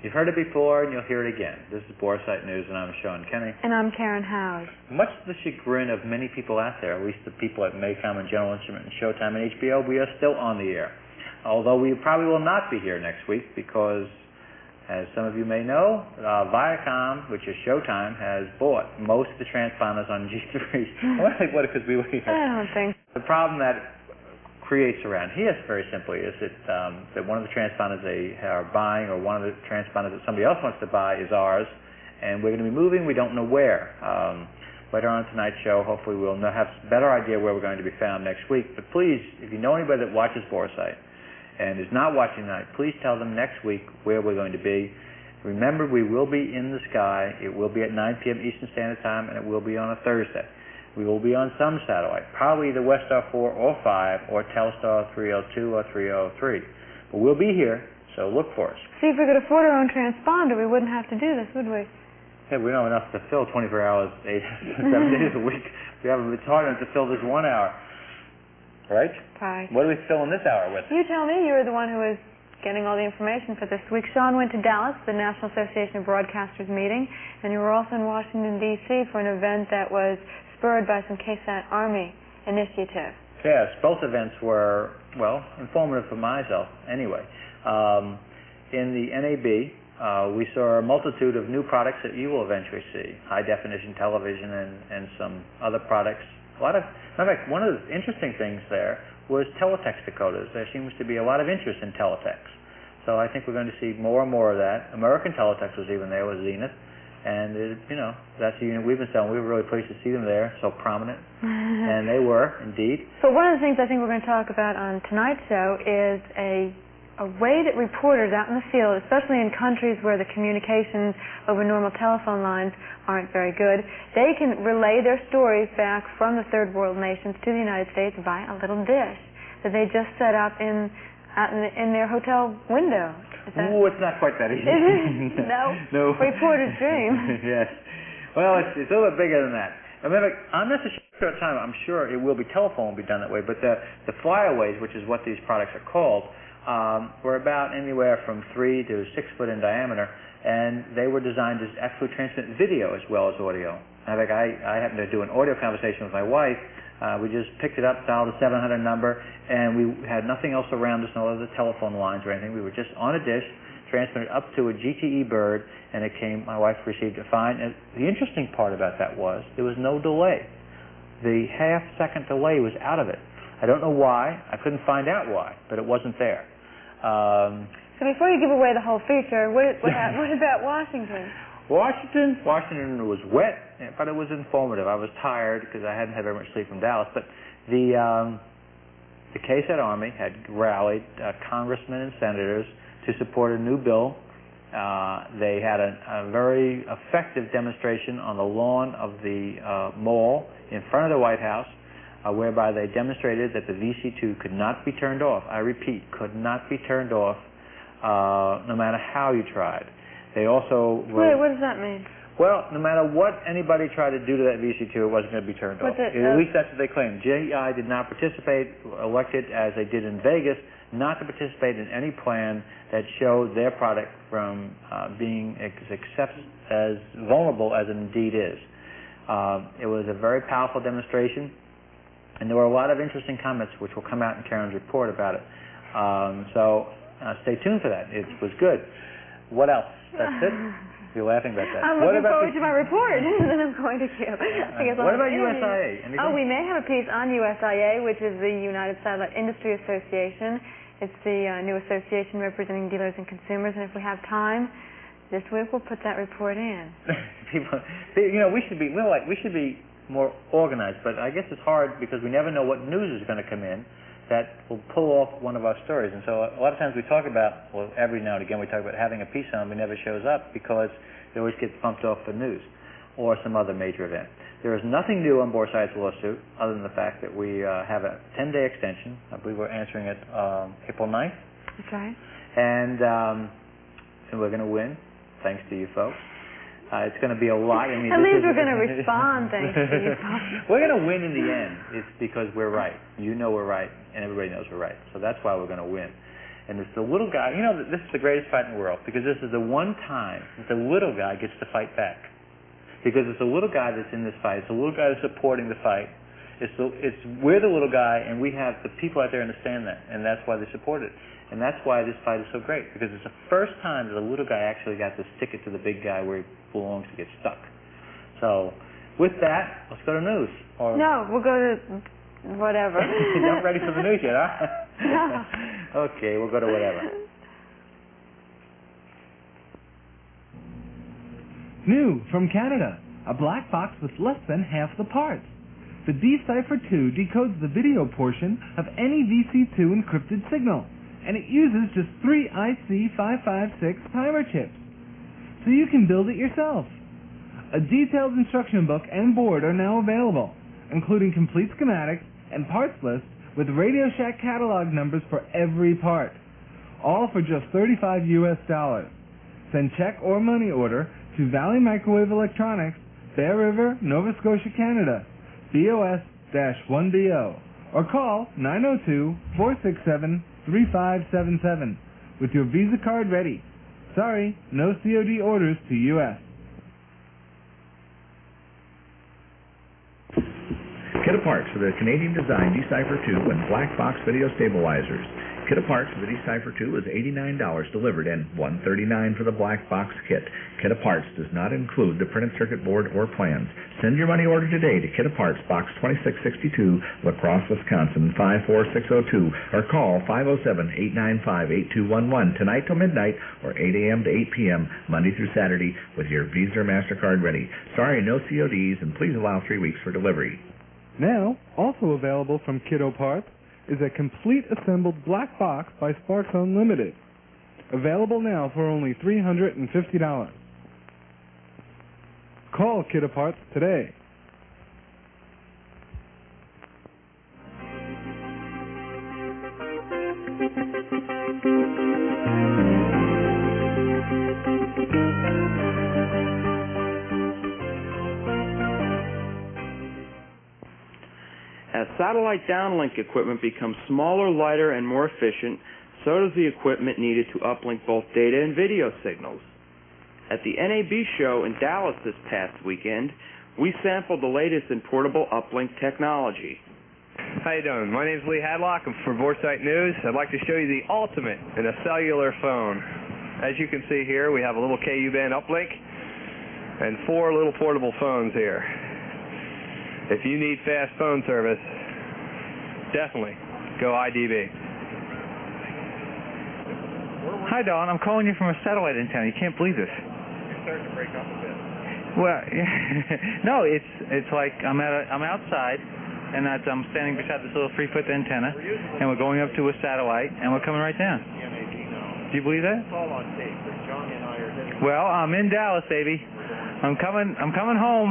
You've heard it before, and you'll hear it again. This is Boresight News, and I'm Shaun Kenny. And I'm Karen Howes. Much to the chagrin of many people out there, at least the people at Maycom and General Instrument and Showtime and HBO, we are still on the air. Although we probably will not be here next week because, as some of you may know, Viacom, which is Showtime, has bought most of the transponders on G3. Well, they bought it because we were here. I don't think. The problem that creates around here, very simply, is that one of the transponders they are buying, or one of the transponders that somebody else wants to buy, is ours, and we're going to be moving. We don't know where. Later on tonight's show, hopefully we'll have a better idea where we're going to be found next week. But please, if you know anybody that watches Boresight and is not watching tonight, please tell them next week where we're going to be. Remember, we will be in the sky. It will be at 9 p.m. Eastern Standard Time, and it will be on a Thursday. We will be on some satellite, probably either Westar 4 or 5 or Telstar 302 or 303. But we'll be here, so look for us. See, if we could afford our own transponder, we wouldn't have to do this, would we? Yeah, we don't have enough to fill 24 hours, 7 days a week. It's hard enough to fill this 1 hour. Right? Right. What do we fill in this hour with? You tell me. You were the one who was getting all the information for this week. Shaun went to Dallas, the National Association of Broadcasters meeting, and you were also in Washington, D.C. for an event that was spurred by some KSAT Army initiative. Yes, both events were, well, informative for myself anyway. In the NAB, we saw a multitude of new products that you will eventually see. High-definition television and some other products. In fact, one of the interesting things there was teletext decoders. There seems to be a lot of interest in teletext. So I think we're going to see more and more of that. American Teletext was even there with Zenith. And, that's a unit we've been selling. We were really pleased to see them there, so prominent. And they were, indeed. But one of the things I think we're going to talk about on tonight's show is a way that reporters out in the field, especially in countries where the communications over normal telephone lines aren't very good, they can relay their stories back from the third world nations to the United States via a little dish that they just set up in their hotel window. Oh, it's not quite that easy. No. Reporter's dream. Yes. Well, it's a little bit bigger than that. Remember, I'm not so sure at the time. I'm sure it will be telephone will be done that way. But the flyaways, which is what these products are called, were about anywhere from 3 to 6 foot in diameter, and they were designed to actually transmit video as well as audio. In fact, I happened to do an audio conversation with my wife. We just picked it up, dialed a 700 number, and we had nothing else around us, no other telephone lines or anything. We were just on a dish, transmitted up to a GTE bird, and it came. My wife received it fine. And the interesting part about that was there was no delay. The half-second delay was out of it. I don't know why. I couldn't find out why, but it wasn't there. So before you give away the whole feature, what about Washington? Washington was wet, but it was informative. I was tired because I hadn't had very much sleep from Dallas. But the KSAT Army had rallied congressmen and senators to support a new bill. They had a very effective demonstration on the lawn of the mall in front of the White House, whereby they demonstrated that the VC2 could not be turned off. I repeat, could not be turned off no matter how you tried. They also Wait, what does that mean? Well, no matter what anybody tried to do to that VC2, it wasn't going to be turned off. At least that's what they claimed. GI did not participate, elected as they did in Vegas, not to participate in any plan that showed their product from being as vulnerable as it indeed is. It was a very powerful demonstration, and there were a lot of interesting comments which will come out in Karen's report about it. So stay tuned for that. It was good. What else? That's it? You're laughing about that. I'm looking forward to my report, and then I'm going to queue. What about USIA? Anything? Oh, we may have a piece on USIA, which is the United Satellite Industry Association. It's the new association representing dealers and consumers, and if we have time, this week we'll put that report in. We should be more organized, but I guess it's hard because we never know what news is going to come in that will pull off one of our stories. And so a lot of times we talk about, well, every now and again we talk about having a piece on, but it never shows up because it always gets bumped off for news. or some other major event. There is nothing new on Boresight's lawsuit other than the fact that we have a 10-day extension. I believe we're answering it April 9th. That's right. And we're going to win, thanks to you folks. It's going to be a lot. I mean, at least we're going to respond, thanks to you folks. We're going to win in the end. It's because we're right. You know we're right, and everybody knows we're right. So that's why we're going to win. And it's the little guy. You know, this is the greatest fight in the world, because this is the one time that the little guy gets to fight back. Because it's the little guy that's in this fight. It's the little guy that's supporting the fight. We're the little guy, and we have the people out there understand that, and that's why they support it. And that's why this fight is so great, because it's the first time that the little guy actually got to stick it to the big guy where he belongs to get stuck. So, with that, let's go to news. No, we'll go to whatever. You're not ready for the news yet, huh? No. Okay, we'll go to whatever. New from Canada, a black box with less than half the parts. The Decipher 2 decodes the video portion of any VC2 encrypted signal, and it uses just 3 IC556 timer chips. So you can build it yourself. A detailed instruction book and board are now available, including complete schematics and parts lists with Radio Shack catalog numbers for every part, all for just $35 US. Send check or money order to Valley Microwave Electronics, Bear River, Nova Scotia, Canada, BOS-1BO, or call 902-467-3577 with your Visa card ready. Sorry, no COD orders to U.S. Kit Parts for the Canadian-designed Decipher 2 and black box video stabilizers. Kit Parts for the Decipher 2 is $89 delivered and $139 for the black box kit. Kit Parts does not include the printed circuit board or plans. Send your money order today to Kit Parts, Box 2662, La Crosse, Wisconsin 54602, or call 507-895-8211 tonight till midnight or 8 a.m. to 8 p.m. Monday through Saturday with your Visa or MasterCard ready. Sorry, no CODs, and please allow 3 weeks for delivery. Now, also available from Kiddo Parts, is a complete assembled black box by Sparks Unlimited. Available now for only $350. Call Kiddo Parts today. As satellite downlink equipment becomes smaller, lighter, and more efficient, so does the equipment needed to uplink both data and video signals. At the NAB show in Dallas this past weekend, we sampled the latest in portable uplink technology. How you doing? My name's Lee Hadlock. I'm for Boresight News. I'd like to show you the ultimate in a cellular phone. As you can see here, we have a little KU-band uplink and 4 little portable phones here. If you need fast phone service, definitely go IDB. Hi, Don. I'm calling you from a satellite antenna. You can't believe this. You're starting to break up a bit. Well, no, it's like I'm outside, and I'm standing beside this little 3-foot antenna, and we're going up to a satellite, and we're coming right down. Do you believe that? It's all on tape, but John and I are hitting. Well, I'm in Dallas, baby. I'm coming home.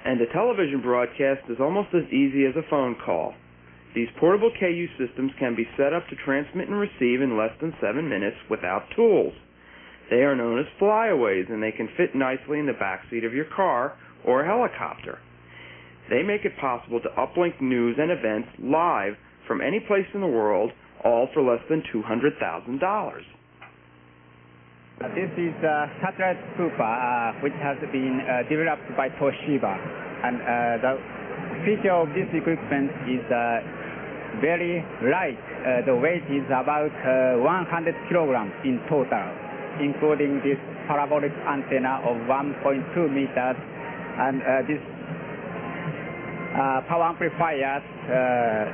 And a television broadcast is almost as easy as a phone call. These portable KU systems can be set up to transmit and receive in less than 7 minutes without tools. They are known as flyaways, and they can fit nicely in the backseat of your car or a helicopter. They make it possible to uplink news and events live from any place in the world, all for less than $200,000. This is a satellite scooper, which has been developed by Toshiba. And the feature of this equipment is very light. The weight is about 100 kilograms in total, including this parabolic antenna of 1.2 meters. And this power amplifier,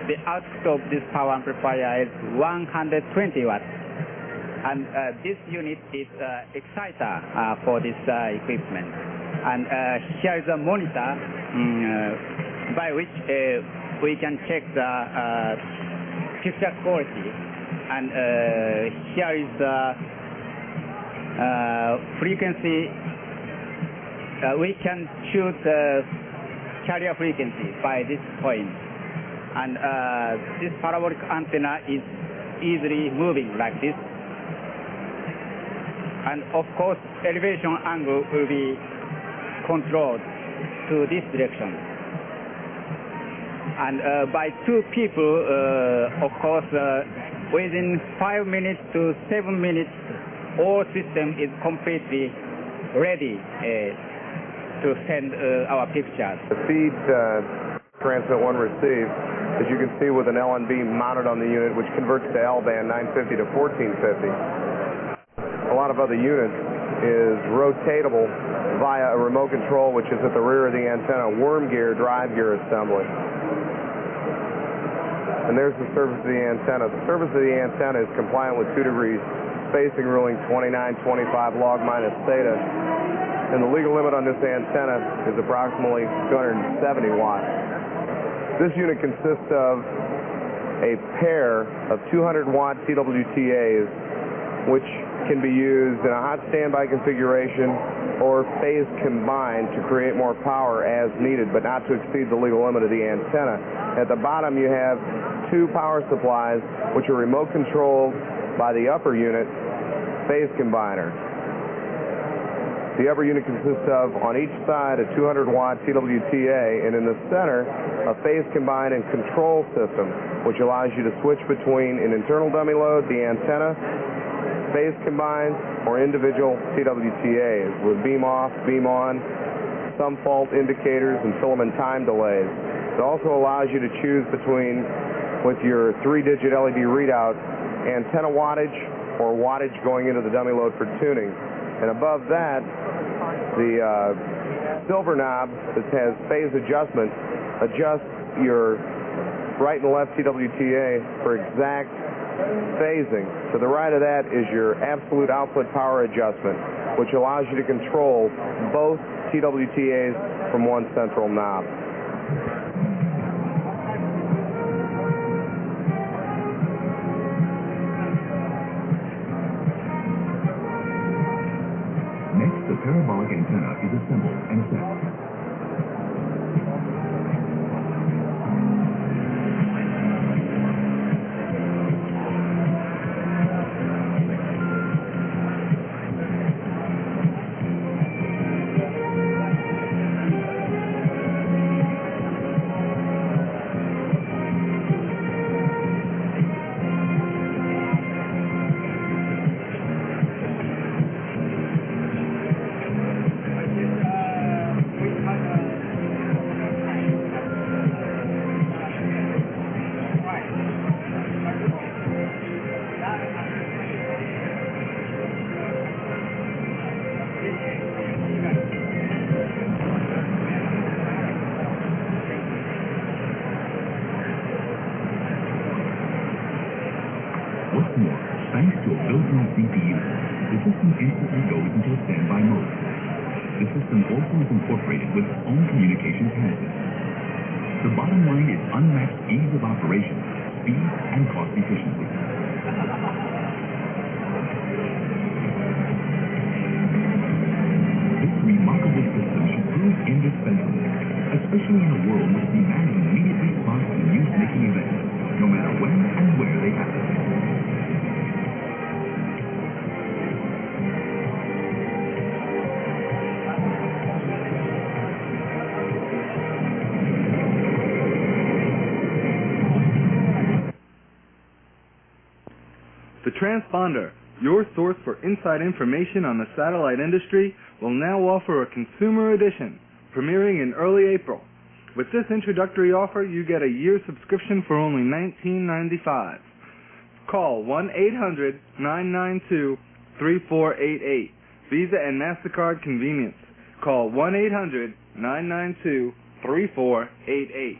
the output of this power amplifier is 120 watts. And this unit is exciter for this equipment. And here is a monitor by which we can check the picture quality. And here is the frequency we can choose carrier frequency by this point. And this parabolic antenna is easily moving like this. And of course, elevation angle will be controlled to this direction. And by two people, of course, within 5 minutes to 7 minutes, all system is completely ready to send our pictures. The feed transmit one receive, as you can see, with an LNB mounted on the unit, which converts to L-band 950 to 1450. A lot of other units is rotatable via a remote control, which is at the rear of the antenna, worm gear, drive gear assembly. And there's the surface of the antenna. The surface of the antenna is compliant with 2 degrees spacing ruling 2925 log minus theta. And the legal limit on this antenna is approximately 270 watts. This unit consists of a pair of 200-watt TWTAs, which can be used in a hot standby configuration or phase combined to create more power as needed, but not to exceed the legal limit of the antenna. At the bottom, you have 2 power supplies, which are remote controlled by the upper unit phase combiner. The upper unit consists of, on each side, a 200-watt TWTA, and in the center, a phase combine and control system, which allows you to switch between an internal dummy load, the antenna, phase combines, or individual TWTAs with beam off, beam on, some fault indicators, and filament time delays. It also allows you to choose between, with your 3-digit LED readout, antenna wattage or wattage going into the dummy load for tuning. And above that, the silver knob that has phase adjustment adjusts your right and left TWTA for exact phasing. To the right of that is your absolute output power adjustment, which allows you to control both TWTAs from one central knob. Next, the parabolic antenna is assembled and assessed. What's more, thanks to a built-in CPU, the system instantly goes into standby mode. The system also is incorporated with its own communications handset. The bottom line is unmatched ease of operation, speed, and cost efficiency. This remarkable system should prove indispensable, especially in a world which demands immediate response to news-making events, no matter when and where they happen. The Transponder, your source for inside information on the satellite industry, will now offer a consumer edition, premiering in early April. With this introductory offer, you get a year subscription for only $19.95. Call 1-800-992-3488. Visa and MasterCard convenience. Call 1-800-992-3488.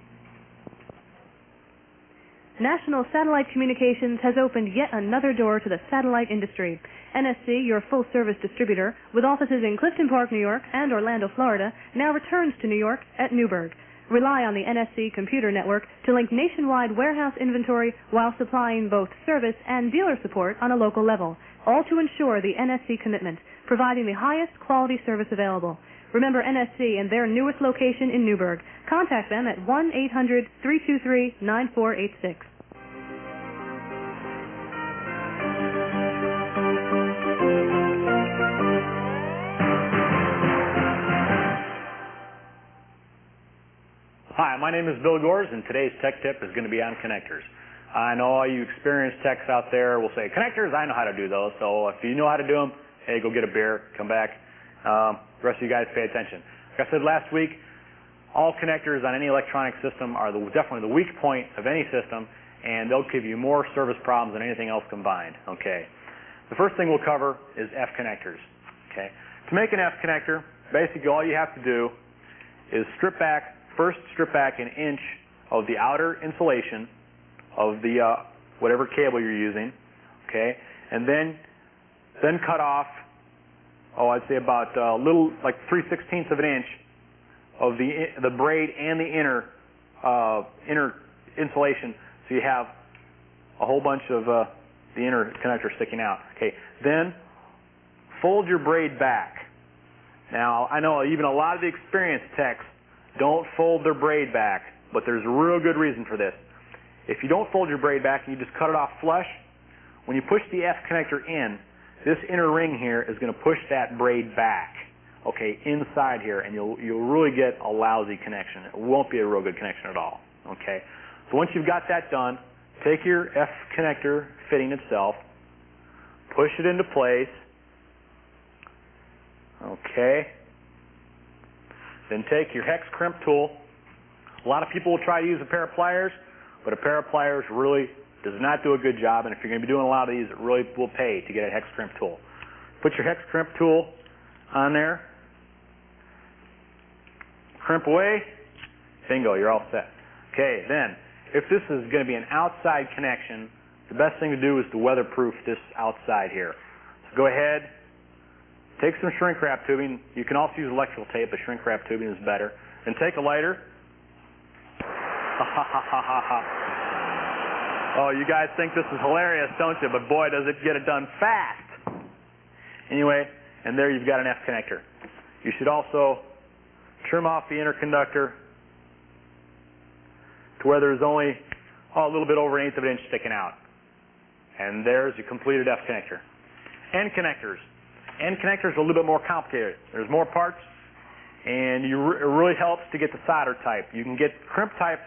National Satellite Communications has opened yet another door to the satellite industry. NSC, your full-service distributor, with offices in Clifton Park, New York, and Orlando, Florida, now returns to New York at Newburgh. Rely on the NSC computer network to link nationwide warehouse inventory while supplying both service and dealer support on a local level, all to ensure the NSC commitment, providing the highest quality service available. Remember NSC and their newest location in Newburgh. Contact them at 1-800-323-9486. Hi, my name is Bill Gores, and today's tech tip is going to be on connectors. I know all you experienced techs out there will say, connectors, I know how to do those, so if you know how to do them, hey, go get a beer, come back. The rest of you guys pay attention. Like I said last week, all connectors on any electronic system are definitely the weak point of any system, and they'll give you more service problems than anything else combined. Okay. The first thing we'll cover is F connectors. Okay. To make an F connector, basically all you have to do is strip back an inch of the outer insulation of the whatever cable you're using, okay, and then cut off, I'd say about a little, like 3/16 of an inch of the braid and the inner insulation, so you have a whole bunch of the inner connector sticking out. Okay, then fold your braid back. Now I know even a lot of the experienced techs don't fold their braid back, but there's a real good reason for this. If you don't fold your braid back and you just cut it off flush, when you push the F connector in, this inner ring here is going to push that braid back, okay, inside here, and you'll really get a lousy connection. It won't be a real good connection at all, okay? So once you've got that done, take your F connector fitting itself, push it into place, okay? Then take your hex crimp tool. A lot of people will try to use a pair of pliers, but a pair of pliers really does not do a good job, and if you're going to be doing a lot of these, it really will pay to get a hex crimp tool. Put your hex crimp tool on there, crimp away, bingo, you're all set. Okay, then, if this is going to be an outside connection, the best thing to do is to weatherproof this outside here. So go ahead, take some shrink wrap tubing. You can also use electrical tape, but shrink wrap tubing is better. And take a lighter. Oh, you guys think this is hilarious, don't you? But boy, does it get it done fast. Anyway, and there you've got an F connector. You should also trim off the inner conductor to where there's only a little bit over 1/8 of an inch sticking out. And there's your completed F connector. N connectors. N connectors are a little bit more complicated. There's more parts, and it really helps to get the solder type. You can get crimp type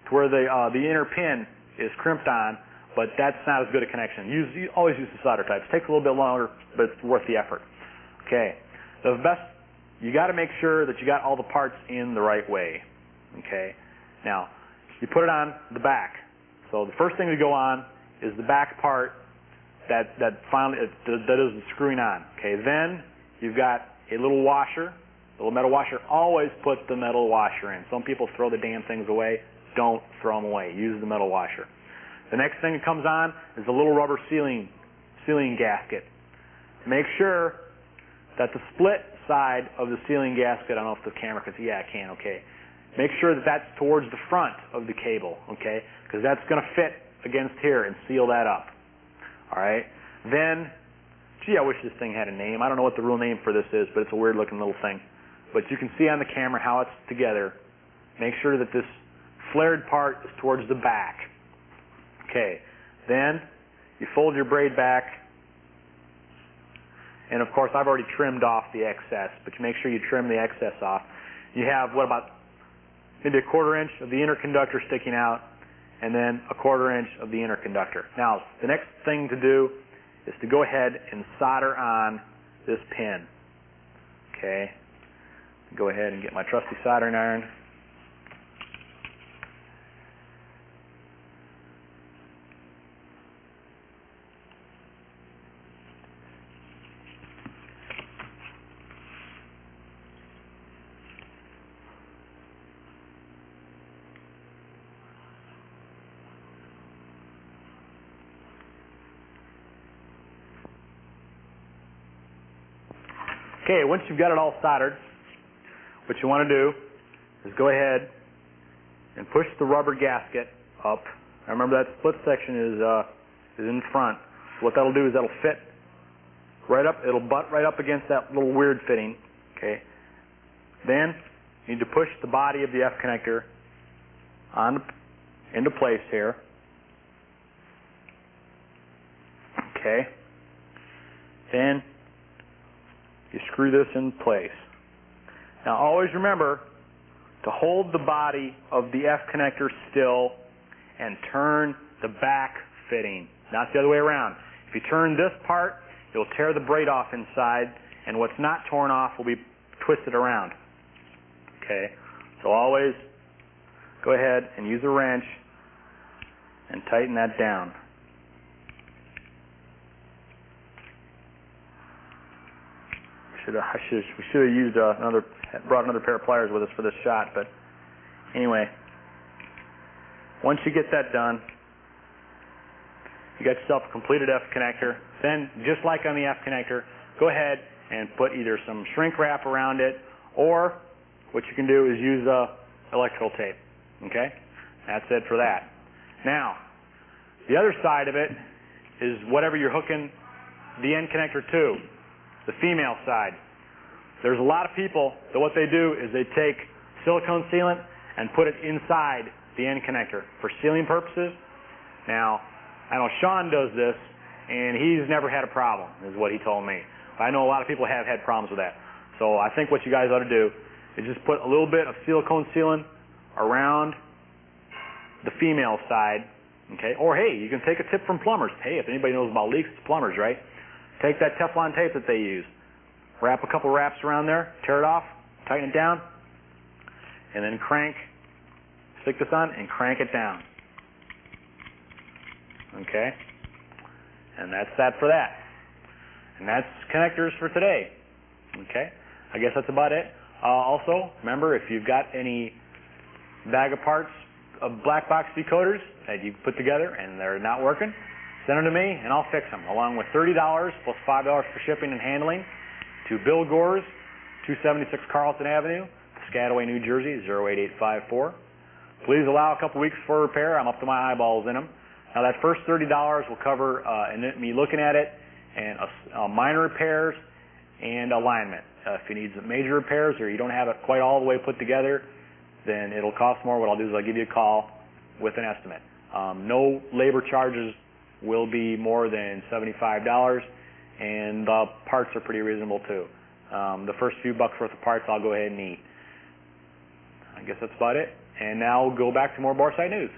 to where the inner pin is crimped on, but that's not as good a connection. You always use the solder types. It takes a little bit longer, but it's worth the effort. Okay. You got to make sure that you got all the parts in the right way. Okay. Now, you put it on the back. So the first thing to go on is the back part that finally is the screwing on. Okay, then you've got a little washer, a little metal washer. Always put the metal washer in. Some people throw the damn things away. Don't throw them away. Use the metal washer. The next thing that comes on is a little rubber sealing gasket. Make sure that the split side of the sealing gasket, I don't know if the camera can see, yeah, it can, okay. Make sure that that's towards the front of the cable, okay, because that's going to fit against here and seal that up. All right. Then, gee, I wish this thing had a name. I don't know what the real name for this is, but it's a weird-looking little thing. But you can see on the camera how it's together. Make sure that this flared part is towards the back. Okay. Then you fold your braid back, and of course I've already trimmed off the excess, but you make sure you trim the excess off. You have about maybe 1/4 inch of the inner conductor sticking out, and then 1/4 inch of the inner conductor. Now, the next thing to do is to go ahead and solder on this pin. Okay. Go ahead and get my trusty soldering iron. Okay, once you've got it all soldered, what you want to do is go ahead and push the rubber gasket up. Now remember that split section is in front. So what that'll do is that'll fit right up. It'll butt right up against that little weird fitting. Okay. Then you need to push the body of the F connector into place here. Okay. Then you screw this in place. Now always remember to hold the body of the F connector still and turn the back fitting, not the other way around. If you turn this part, you'll tear the braid off inside, and what's not torn off will be twisted around. Okay, so always go ahead and use a wrench and tighten that down. We should have used brought another pair of pliers with us for this shot, but anyway, once you get that done, you got yourself a completed F connector. Then, just like on the F connector, go ahead and put either some shrink wrap around it, or what you can do is use electrical tape. Okay? That's it for that. Now, the other side of it is whatever you're hooking the end connector to, the female side. There's a lot of people that what they do is they take silicone sealant and put it inside the end connector for sealing purposes. Now, I know Shaun does this, and he's never had a problem, is what he told me. I know a lot of people have had problems with that. So I think what you guys ought to do is just put a little bit of silicone sealant around the female side, okay? Or, hey, you can take a tip from plumbers. Hey, if anybody knows about leaks, it's plumbers, right? Take that Teflon tape that they use, wrap a couple wraps around there, tear it off, tighten it down, and then stick this on and crank it down. Okay? And that's that for that. And that's connectors for today. Okay? I guess that's about it. Also, remember, if you've got any bag of parts of black box decoders that you put together and they're not working, send them to me and I'll fix them, along with $30 plus $5 for shipping and handling to Bill Gore's, 276 Carlton Avenue, Piscataway, New Jersey, 08854. Please allow a couple weeks for repair. I'm up to my eyeballs in them. Now that first $30 will cover me looking at it and minor repairs and alignment. If you need some major repairs or you don't have it quite all the way put together, then it'll cost more. What I'll do is I'll give you a call with an estimate. No labor charges will be more than $75, and the parts are pretty reasonable too. The first few bucks worth of parts I'll go ahead and eat. I guess that's about it. And now we'll go back to more Boresight news.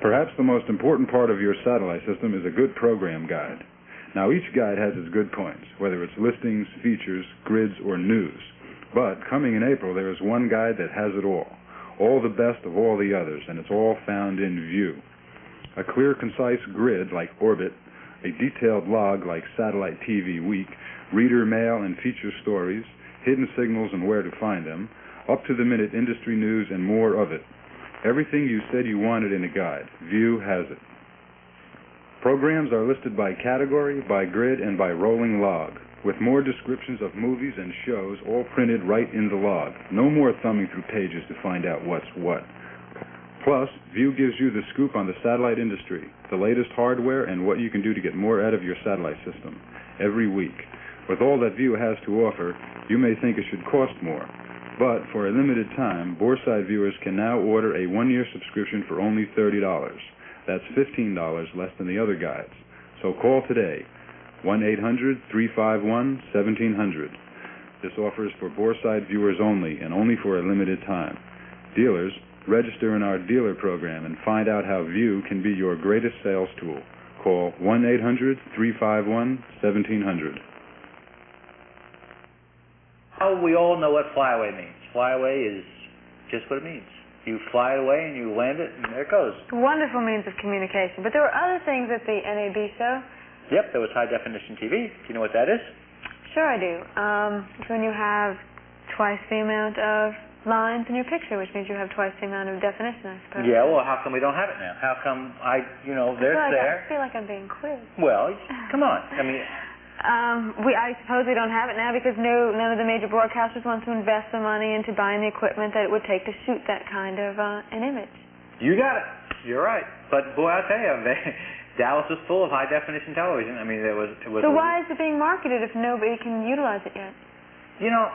Perhaps the most important part of your satellite system is a good program guide. Now, each guide has its good points, whether it's listings, features, grids, or news. But coming in April, there is one guide that has it all the best of all the others, and it's all found in View. A clear, concise grid like Orbit, a detailed log like Satellite TV Week, reader mail and feature stories, hidden signals and where to find them, up-to-the-minute industry news, and more of it. Everything you said you wanted in a guide, View has it. Programs are listed by category, by grid, and by rolling log, with more descriptions of movies and shows all printed right in the log. No more thumbing through pages to find out what's what. Plus, View gives you the scoop on the satellite industry, the latest hardware, and what you can do to get more out of your satellite system every week. With all that View has to offer, you may think it should cost more. But for a limited time, Boresight viewers can now order a one-year subscription for only $30. That's $15 less than the other guides. So call today, 1-800-351-1700. This offer is for Boresight viewers only, and only for a limited time. Dealers, register in our dealer program and find out how View can be your greatest sales tool. Call 1-800-351-1700. Oh, we all know what flyaway means. Flyaway is just what it means. You fly it away and you land it, and there it goes. Wonderful means of communication. But there were other things at the NAB show. Yep, there was high-definition TV. Do you know what that is? Sure I do. It's when you have twice the amount of lines in your picture, which means you have twice the amount of definition, I suppose. Yeah, well, how come we don't have it now? How come I feel like I'm being quizzed. Well, come on. I mean, I suppose we don't have it now because none of the major broadcasters want to invest the money into buying the equipment that it would take to shoot that kind of an image. You got it. You're right. But boy, I'll tell you, Dallas was full of high-definition television. I mean, it was. So why is it being marketed if nobody can utilize it yet? You know,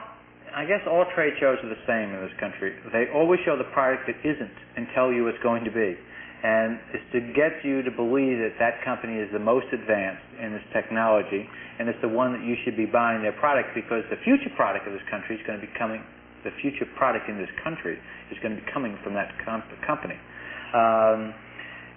I guess all trade shows are the same in this country. They always show the product that isn't and tell you it's going to be. And it's to get you to believe that that company is the most advanced in its technology, and it's the one that you should be buying their product, because the future product of this country is going to be coming. The future product in this country is going to be coming from that company.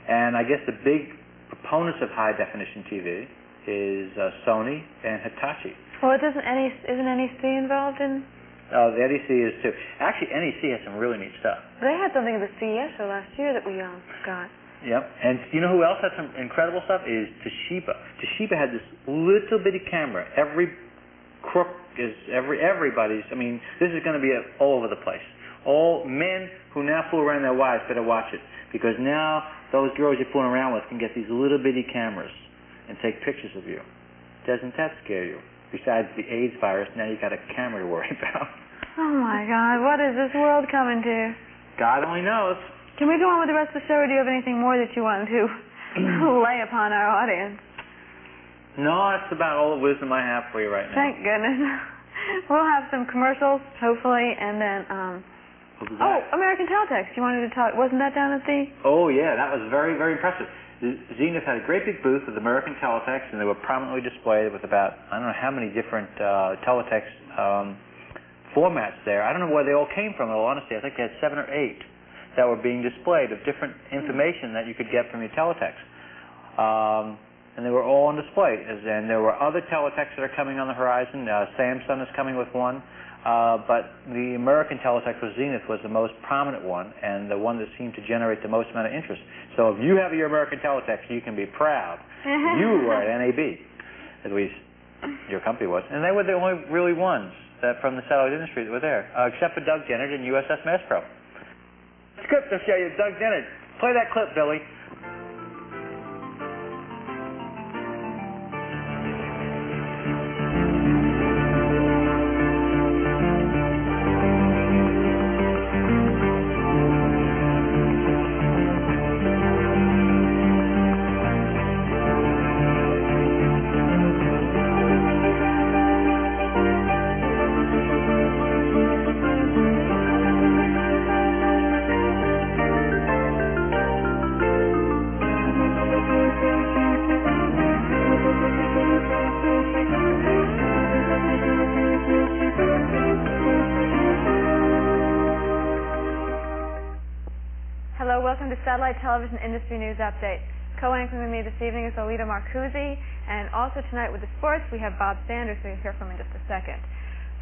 And I guess the big proponents of high-definition TV is Sony and Hitachi. Well, isn't NEC involved in? Oh, the NEC is too. Actually, NEC has some really neat stuff. They had something at the CES show last year that we got. Yep. And you know who else had some incredible stuff? Is Toshiba. Toshiba had this little bitty camera. Every crook is everybody's. I mean, this is going to be all over the place. All men who now fool around their wives better watch it, because now those girls you're fooling around with can get these little bitty cameras and take pictures of you. Doesn't that scare you? Besides the AIDS virus, now you got a camera to worry about. Oh my God, what is this world coming to? God only knows. Can we go on with the rest of the show, or do you have anything more that you want to lay upon our audience? No, that's about all the wisdom I have for you right now. Thank goodness. We'll have some commercials, hopefully, and then, American Teletext. You wanted to talk, wasn't that down at the... Oh, yeah, that was very, very impressive. Zenith had a great big booth with American Teletext, and they were prominently displayed with about, I don't know how many different teletext formats there. I don't know where they all came from, in all honesty. I think they had 7 or 8 that were being displayed of different information that you could get from your teletext. And they were all on display. And there were other teletexts that are coming on the horizon. Samsung is coming with one. But the American Teletext with Zenith was the most prominent one, and the one that seemed to generate the most amount of interest. So if you have your American Teletext, you can be proud. You were at NAB, at least your company was. And they were the only really ones from the satellite industry that were there, except for Doug Dennett and USS Maspro. Script to show you Doug Dennett. Play that clip, Billy. Satellite Television Industry News Update. Co-anchoring with me this evening is Alita Marcuzzi, and also tonight with the sports we have Bob Sanders, who you'll hear from in just a second.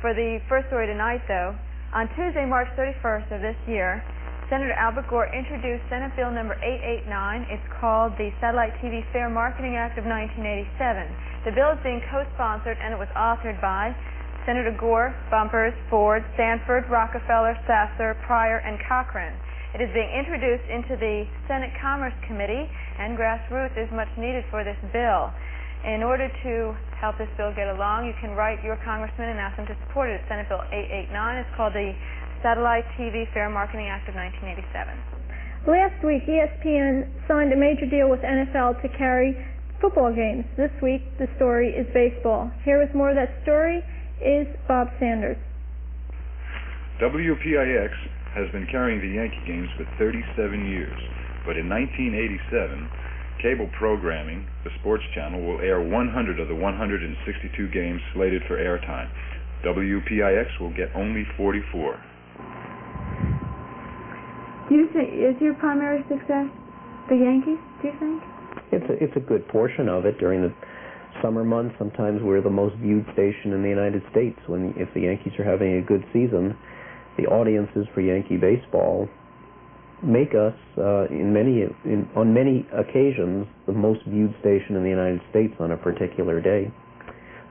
For the first story tonight, though, on Tuesday, March 31st of this year, Senator Albert Gore introduced Senate Bill number 889. It's called the Satellite TV Fair Marketing Act of 1987. The bill is being co-sponsored, and it was authored by Senator Gore, Bumpers, Ford, Sanford, Rockefeller, Sasser, Pryor, and Cochran. It is being introduced into the Senate Commerce Committee, and grassroots is much needed for this bill. In order to help this bill get along, you can write your congressman and ask them to support it. It's Senate Bill 889. It's called the Satellite TV Fair Marketing Act of 1987. Last week, ESPN signed a major deal with NFL to carry football games. This week, the story is baseball. Here with more of that story is Bob Sanders. WPIX has been carrying the Yankee games for 37 years, but in 1987, cable programming, the sports channel, will air 100 of the 162 games slated for airtime. WPIX will get only 44. Do you think, is your primary success the Yankees, do you think? It's a good portion of it. During the summer months, sometimes we're the most viewed station in the United States. If the Yankees are having a good season, the audiences for Yankee baseball make us, on many occasions, the most viewed station in the United States on a particular day.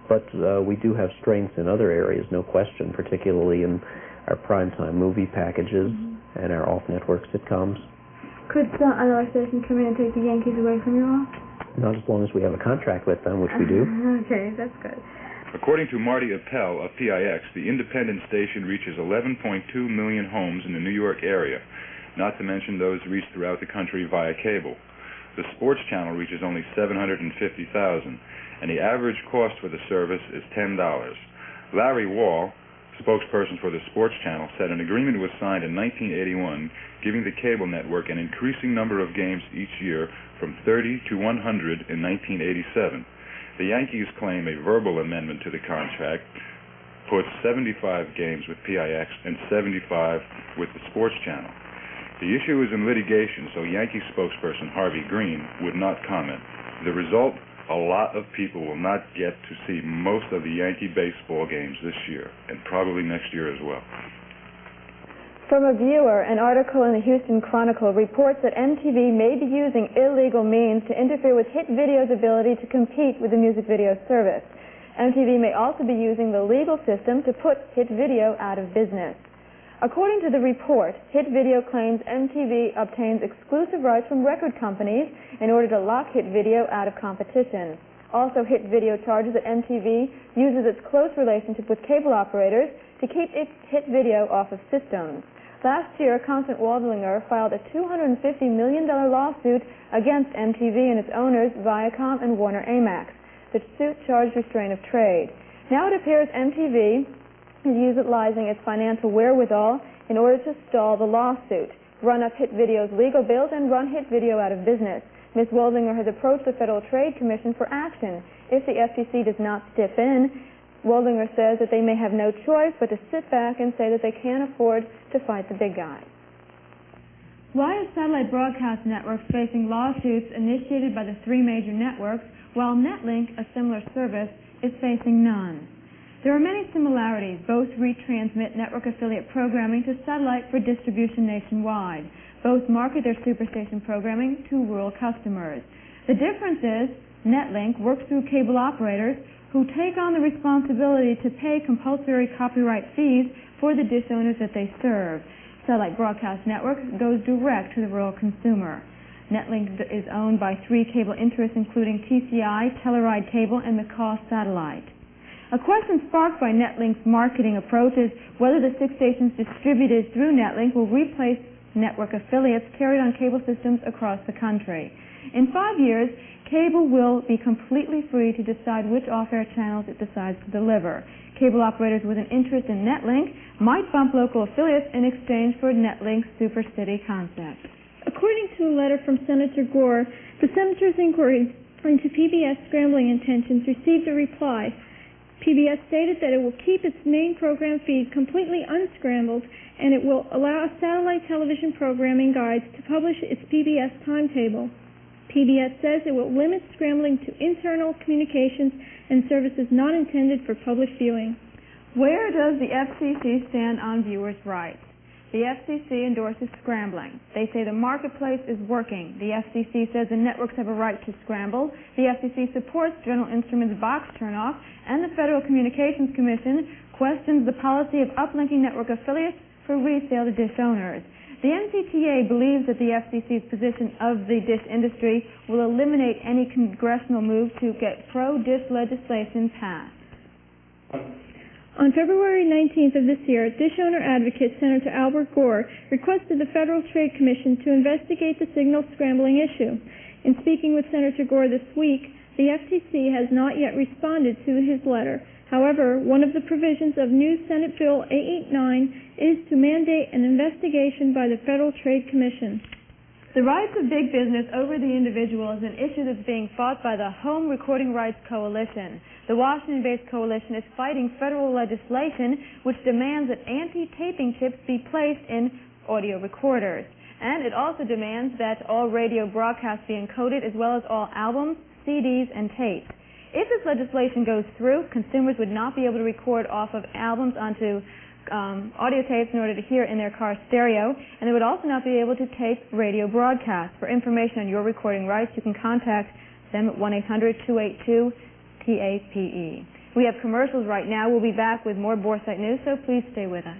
But we do have strengths in other areas, no question, particularly in our primetime movie packages and our off-network sitcoms. Could another station come in and take the Yankees away from you all? Not as long as we have a contract with them, which we do. Okay, that's good. According to Marty Appel of PIX, the independent station reaches 11.2 million homes in the New York area, not to mention those reached throughout the country via cable. The sports channel reaches only 750,000, and the average cost for the service is $10. Larry Wall, spokesperson for the sports channel, said an agreement was signed in 1981 giving the cable network an increasing number of games each year from 30 to 100 in 1987. The Yankees claim a verbal amendment to the contract puts 75 games with PIX and 75 with the sports channel. The issue is in litigation, so Yankee spokesperson Harvey Green would not comment. The result, a lot of people will not get to see most of the Yankee baseball games this year, and probably next year as well. From a viewer, an article in the Houston Chronicle reports that MTV may be using illegal means to interfere with Hit Video's ability to compete with the music video service. MTV may also be using the legal system to put Hit Video out of business. According to the report, Hit Video claims MTV obtains exclusive rights from record companies in order to lock Hit Video out of competition. Also, Hit Video charges that MTV uses its close relationship with cable operators to keep its Hit Video off of systems. Last year, Constant Waldlinger filed a $250 million lawsuit against MTV and its owners, Viacom and Warner Amax. The suit charged restraint of trade. Now it appears MTV is utilizing its financial wherewithal in order to stall the lawsuit, run up Hit Video's legal bills, and run Hit Video out of business. Ms. Waldlinger has approached the Federal Trade Commission for action. If the FTC does not step in, Waldlinger says that they may have no choice but to sit back and say that they can't afford to fight the big guys. Why is satellite broadcast networks facing lawsuits initiated by the three major networks, while Netlink, a similar service, is facing none? There are many similarities. Both retransmit network affiliate programming to satellite for distribution nationwide. Both market their superstation programming to rural customers. The difference is Netlink works through cable operators who take on the responsibility to pay compulsory copyright fees for the dish owners that they serve. Satellite Broadcast Network goes direct to the rural consumer. Netlink is owned by three cable interests, including TCI, Telluride Cable, and McCaw Satellite. A question sparked by Netlink's marketing approach is whether the six stations distributed through Netlink will replace network affiliates carried on cable systems across the country. In 5 years, cable will be completely free to decide which off-air channels it decides to deliver. Cable operators with an interest in Netlink might bump local affiliates in exchange for Netlink's Super City concept. According to a letter from Senator Gore, the senator's inquiry into PBS scrambling intentions received a reply. PBS stated that it will keep its main program feed completely unscrambled, and it will allow satellite television programming guides to publish its PBS timetable. PBS says it will limit scrambling to internal communications and services not intended for public viewing. Where does the FCC stand on viewers' rights? The FCC endorses scrambling. They say the marketplace is working. The FCC says the networks have a right to scramble. The FCC supports General Instrument's box turnoff, and the Federal Communications Commission questions the policy of uplinking network affiliates for resale to dish owners. The NCTA believes that the FCC's position of the dish industry will eliminate any congressional move to get pro-dish legislation passed. On February 19th of this year, dish owner advocate Senator Albert Gore requested the Federal Trade Commission to investigate the signal scrambling issue. In speaking with Senator Gore this week, the FTC has not yet responded to his letter. However, one of the provisions of new Senate Bill 889 is to mandate an investigation by the Federal Trade Commission. The rights of big business over the individual is an issue that's being fought by the Home Recording Rights Coalition. The Washington-based coalition is fighting federal legislation which demands that anti-taping chips be placed in audio recorders. And it also demands that all radio broadcasts be encoded, as well as all albums, CDs, and tapes. If this legislation goes through, consumers would not be able to record off of albums onto audio tapes in order to hear in their car stereo, and they would also not be able to tape radio broadcasts. For information on your recording rights, you can contact them at 1-800-282-TAPE. We have commercials right now. We'll be back with more Boresight News, so please stay with us.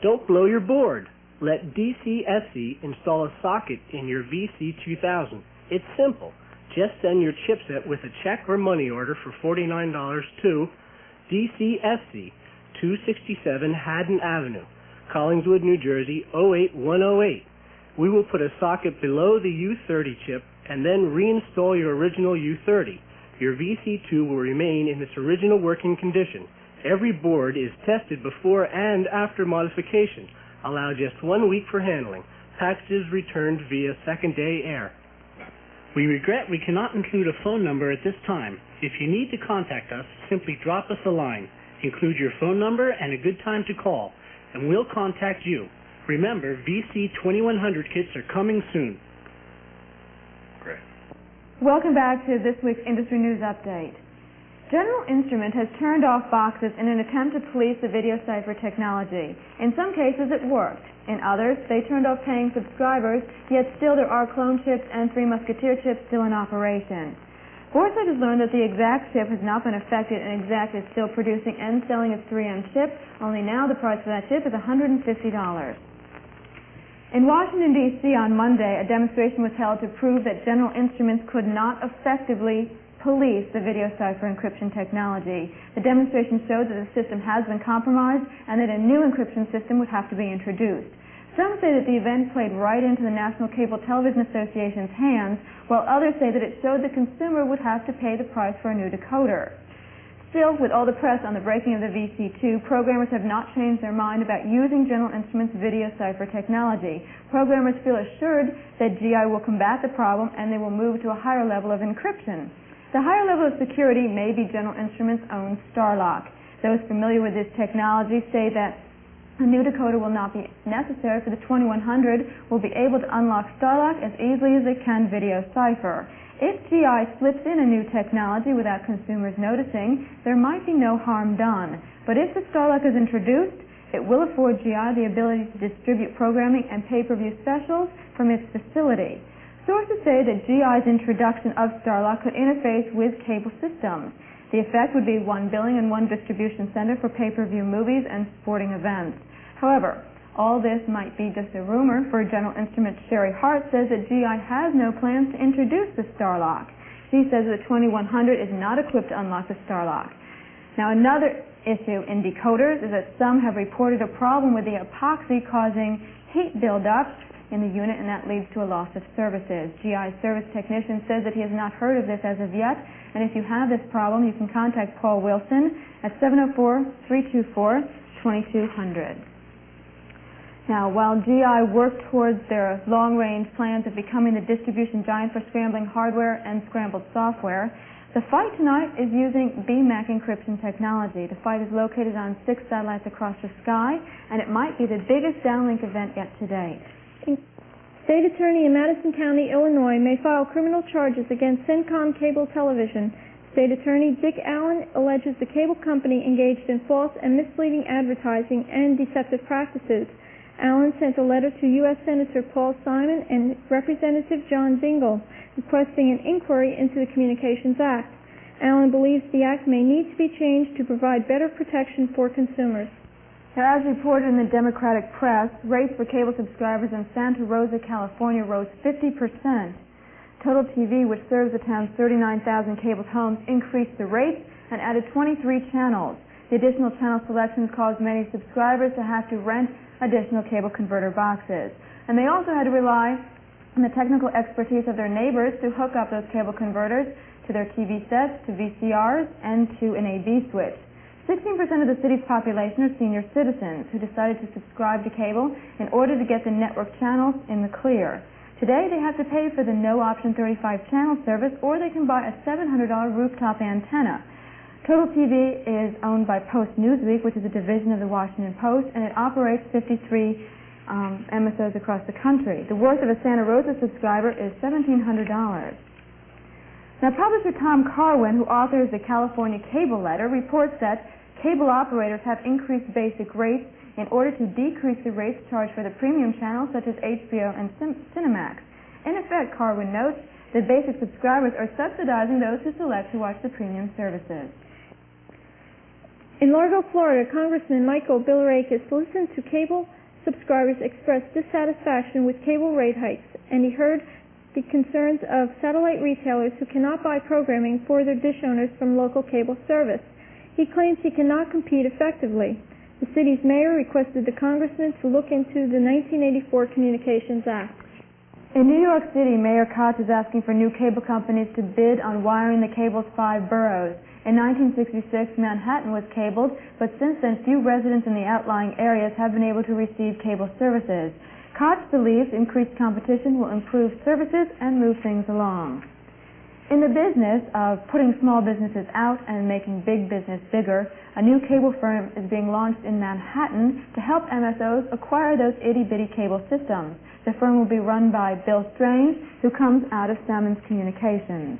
Don't blow your board. let DCSC install a socket in your VC2000. It's simple. Just send your chipset with a check or money order for $49 to DCSC, 267 Haddon Avenue, Collingswood, New Jersey, 08108. We will put a socket below the U30 chip and then reinstall your original U30. Your VC2 will remain in its original working condition. Every board is tested before and after modification. Allow just 1 week for handling. Packages returned via second-day air. We regret we cannot include a phone number at this time. If you need to contact us, simply drop us a line. Include your phone number and a good time to call, and we'll contact you. Remember, VC2100 kits are coming soon. Great. Welcome back to this week's Industry News Update. General Instrument has turned off boxes in an attempt to police the video cipher technology. In some cases, it worked. In others, they turned off paying subscribers, yet still there are clone chips and Three Musketeer chips still in operation. Boresight has learned that the Exact chip has not been affected, and Exact is still producing and selling its 3M chip, only now the price for that chip is $150. In Washington, D.C. on Monday, a demonstration was held to prove that General Instruments could not effectively police the video cipher encryption technology. The demonstration showed that the system has been compromised and that a new encryption system would have to be introduced. Some say that the event played right into the National Cable Television Association's hands, while others say that it showed the consumer would have to pay the price for a new decoder. Still, with all the press on the breaking of the VC2, programmers have not changed their mind about using General Instruments' video cipher technology. Programmers feel assured that GI will combat the problem and they will move to a higher level of encryption. The higher level of security may be General Instruments' own StarLock. Those familiar with this technology say that a new decoder will not be necessary for the 2100 will be able to unlock StarLock as easily as it can video cipher. If GI slips in a new technology without consumers noticing, there might be no harm done. But if the StarLock is introduced, it will afford GI the ability to distribute programming and pay-per-view specials from its facility. Sources say that GI's introduction of StarLock could interface with cable systems. The effect would be one billing and one distribution center for pay-per-view movies and sporting events. However, all this might be just a rumor, for General Instruments' Sherry Hart says that GI has no plans to introduce the StarLock. She says the 2100 is not equipped to unlock the StarLock. Now, another issue in decoders is that some have reported a problem with the epoxy causing heat buildup in the unit, and that leads to a loss of services. GI's service technician says that he has not heard of this as of yet, and if you have this problem, you can contact Paul Wilson at 704-324-2200. Now, while GI worked towards their long-range plans of becoming the distribution giant for scrambling hardware and scrambled software, the fight tonight is using BMAC encryption technology. The fight is located on 6 satellites across the sky, and it might be the biggest downlink event yet to date. State Attorney in Madison County, Illinois, may file criminal charges against CenCom Cable Television. State Attorney Dick Allen alleges the cable company engaged in false and misleading advertising and deceptive practices. Allen sent a letter to U.S. Senator Paul Simon and Representative John Dingell requesting an inquiry into the Communications Act. Allen believes the act may need to be changed to provide better protection for consumers. Now, as reported in the Democratic press, rates for cable subscribers in Santa Rosa, California rose 50%. Total TV, which serves the town's 39,000 cable homes, increased the rates and added 23 channels. The additional channel selections caused many subscribers to have to rent additional cable converter boxes. And they also had to rely on the technical expertise of their neighbors to hook up those cable converters to their TV sets, to VCRs, and to an AV switch. 16% of the city's population are senior citizens who decided to subscribe to cable in order to get the network channels in the clear. Today, they have to pay for the no-option 35-channel service, or they can buy a $700 rooftop antenna. Total TV is owned by Post Newsweek, which is a division of the Washington Post, and it operates 53 MSOs across the country. The worth of a Santa Rosa subscriber is $1,700. Now, publisher Tom Carwin, who authors the California Cable Letter, reports that cable operators have increased basic rates in order to decrease the rates charged for the premium channels such as HBO and Cinemax. In effect, Carwin notes that basic subscribers are subsidizing those who select to watch the premium services. In Largo, Florida, Congressman Michael Billericus listened to cable subscribers expressed dissatisfaction with cable rate hikes, and he heard the concerns of satellite retailers who cannot buy programming for their dish owners from local cable service. He claims he cannot compete effectively. The city's mayor requested the congressman to look into the 1984 Communications Act. In New York City, Mayor Koch is asking for new cable companies to bid on wiring the cable's 5 boroughs. In 1966, Manhattan was cabled, but since then few residents in the outlying areas have been able to receive cable services. Koch believes increased competition will improve services and move things along. In the business of putting small businesses out and making big business bigger, a new cable firm is being launched in Manhattan to help MSOs acquire those itty-bitty cable systems. The firm will be run by Bill Strange, who comes out of Sammons Communications.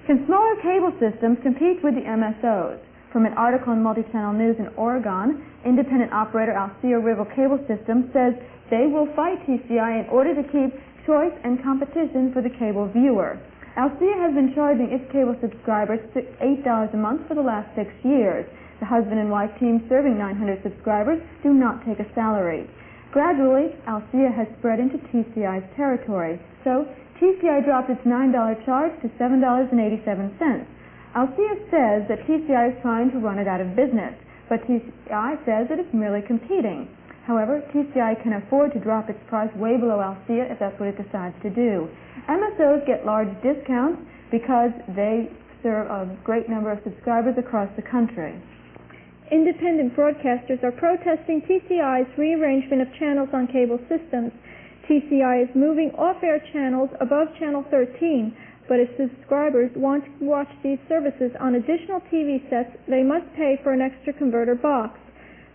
Can smaller cable systems compete with the MSOs? From an article in Multichannel News in Oregon, independent operator Alcea River Cable Systems says they will fight TCI in order to keep choice and competition for the cable viewer. Alcea has been charging its cable subscribers $8 a month for the last 6 years. The husband and wife team serving 900 subscribers do not take a salary. Gradually, Alcea has spread into TCI's territory, so TCI dropped its $9 charge to $7.87. Alcea says that TCI is trying to run it out of business, but TCI says that it's merely competing. However, TCI can afford to drop its price way below Alcea if that's what it decides to do. MSOs get large discounts because they serve a great number of subscribers across the country. Independent broadcasters are protesting TCI's rearrangement of channels on cable systems. TCI is moving off-air channels above Channel 13, but if subscribers want to watch these services on additional TV sets, they must pay for an extra converter box.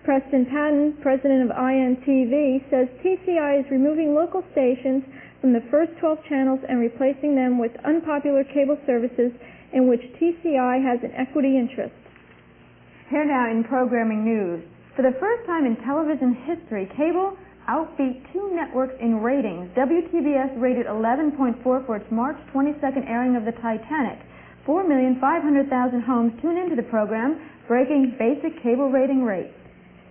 Preston Patton, president of INTV, says TCI is removing local stations from the first 12 channels and replacing them with unpopular cable services in which TCI has an equity interest. Here now in programming news. For the first time in television history, cable outbeat 2 networks in ratings. WTBS rated 11.4 for its March 22nd airing of the Titanic. 4,500,000 homes tuned into the program, breaking basic cable rating rates.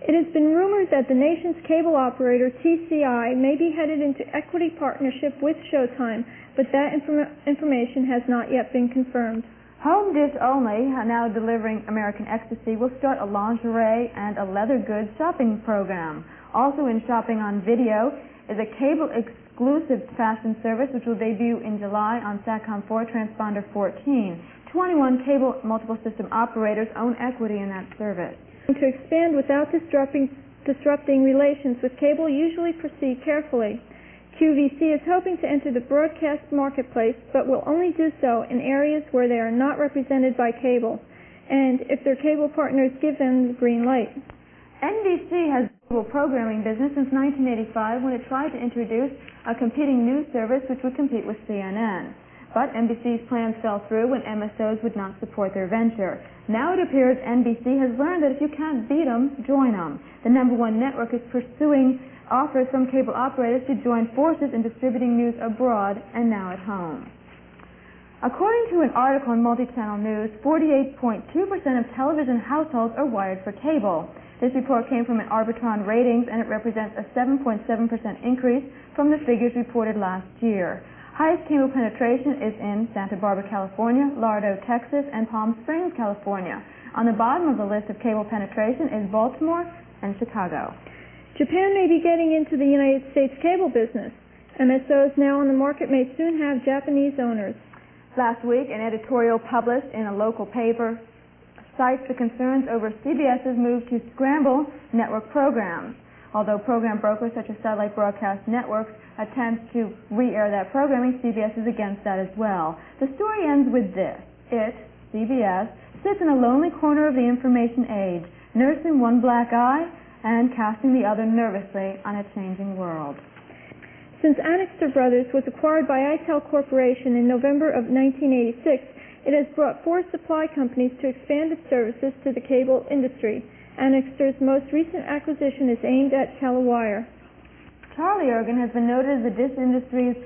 It has been rumored that the nation's cable operator, TCI, may be headed into equity partnership with Showtime, but that information has not yet been confirmed. Home Dish Only, now delivering American Ecstasy, will start a lingerie and a leather goods shopping program. Also in shopping on video is a cable-exclusive fashion service which will debut in July on Satcom 4 Transponder 14. 21 cable multiple system operators own equity in that service. To expand without disrupting relations with cable usually proceed carefully. QVC is hoping to enter the broadcast marketplace, but will only do so in areas where they are not represented by cable, and if their cable partners give them the green light. NBC has a cable programming business since 1985 when it tried to introduce a competing news service which would compete with CNN. But NBC's plans fell through when MSOs would not support their venture. Now it appears NBC has learned that if you can't beat them, join them. The #1 network is pursuing offers from cable operators to join forces in distributing news abroad and now at home. According to an article in Multichannel News, 48.2% of television households are wired for cable. This report came from an Arbitron Ratings, and it represents a 7.7% increase from the figures reported last year. Highest cable penetration is in Santa Barbara, California, Laredo, Texas, and Palm Springs, California. On the bottom of the list of cable penetration is Baltimore and Chicago. Japan may be getting into the United States cable business. MSOs now on the market may soon have Japanese owners. Last week, an editorial published in a local paper cites the concerns over CBS's move to scramble network programs. Although program brokers such as Satellite Broadcast Networks attempt to re-air that programming, CBS is against that as well. The story ends with this. It, CBS, sits in a lonely corner of the information age, nursing one black eye and casting the other nervously on a changing world. Since Annixter Brothers was acquired by ITEL Corporation in November of 1986, it has brought 4 supply companies to expand its services to the cable industry. Annixter's most recent acquisition is aimed at Telewire. Charlie Ergen has been noted as this industry's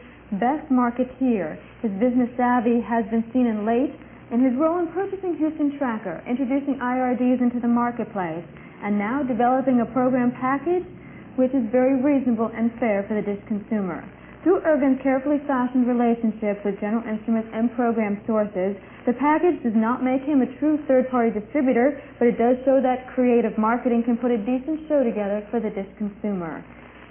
best marketeer. His business savvy has been seen in his role in purchasing Houston Tracker, introducing IRDs into the marketplace, and now developing a program package which is very reasonable and fair for the dish consumer. Through Irvin's carefully fashioned relationships with General Instruments and program sources, the package does not make him a true third-party distributor, but it does show that creative marketing can put a decent show together for the dish consumer.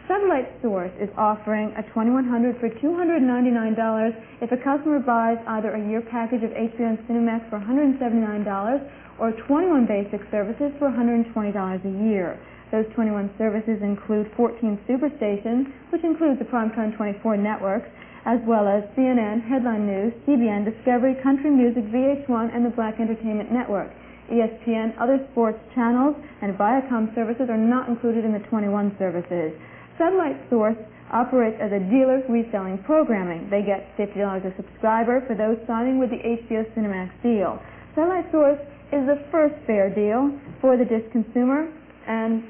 Satellite Source is offering a 2100 for $299 if a customer buys either a year package of HBO and Cinemax for $179 or 21 basic services for $120 a year. Those 21 services include 14 superstations, which includes the Primetime 24 networks, as well as CNN, Headline News, CBN, Discovery, Country Music, VH1, and the Black Entertainment Network. ESPN, other sports channels, and Viacom services are not included in the 21 services. Satellite Source operates as a dealer reselling programming. They get $50 a subscriber for those signing with the HBO Cinemax deal. Satellite Source is the first fair deal for the dish consumer, and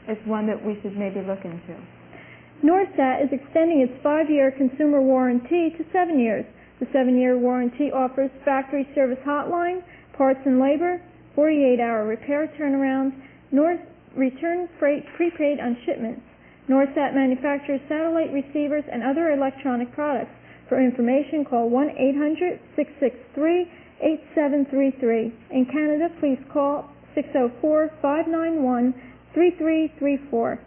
it's one that we should maybe look into. Norsat is extending its 5-year consumer warranty to 7 years. The 7-year warranty offers factory service hotline, parts and labor, 48-hour repair turnaround, return freight prepaid on shipments. Norsat manufactures satellite receivers and other electronic products. For information, call 1-800-663-8733. In Canada, please call 604-591-3334.